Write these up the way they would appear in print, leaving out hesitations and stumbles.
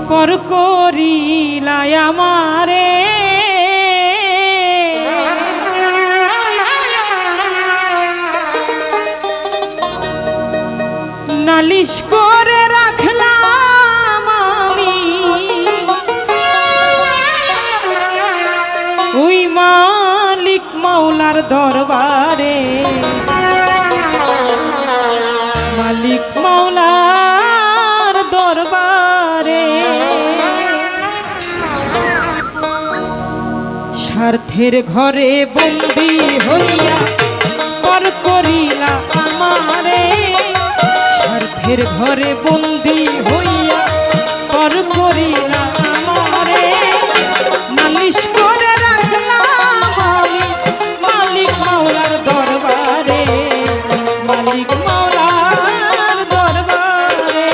পর করিলাই আমারে নালিশ করে রাখলাম আমি ওই মালিক মাওলার দরবারে মালিক মাওলার দরবারে স্বার্থের ঘরে বন্দী হইয়া পর করিলা আমারে স্বার্থের ঘরে বন্দী হইয়া পর করিলা আমারে নালিশ করে রাখলাম আমি মালিক মাওলার দরবারে মালিক মাওলার দরবারে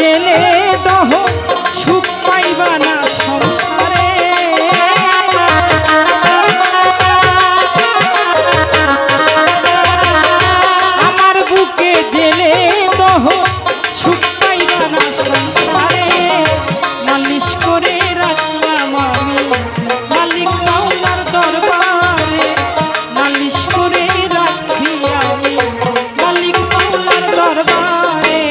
জেলে দহ সুখ পাইবা না সংসারে। আমার বুকে জেলে দহ সুখ পাইবা না সংসারে। নালিশ করে রাখলাম আমি মালিক মাওলার দরবারে। নালিশ করে রাখছি আমি মালিক মাওলার দরবারে।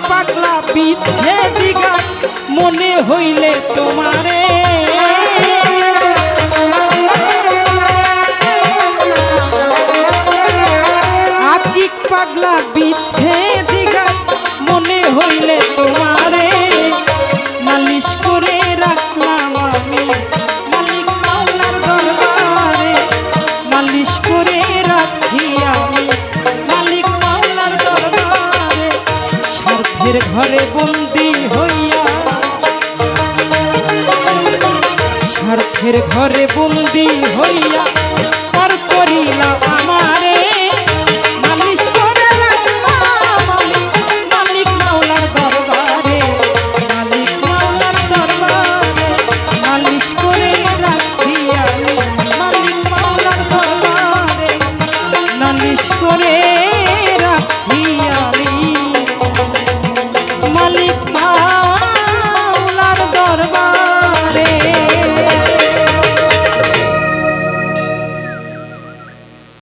পাগলা পিছে দিগা মনে হইলে তোমারে। আকিক পাগলা পিছে দিগা মনে হইলে তোমারে। নালিশ করে রাখলাম আমি মালিক মাওলার দরবারে। নালিশ করে রাখছি আমি মালিক মাওলার দরবারে। স্বার্থের ঘরে বন্দি হইয়া, স্বার্থের ঘরে বন্দি হইয়া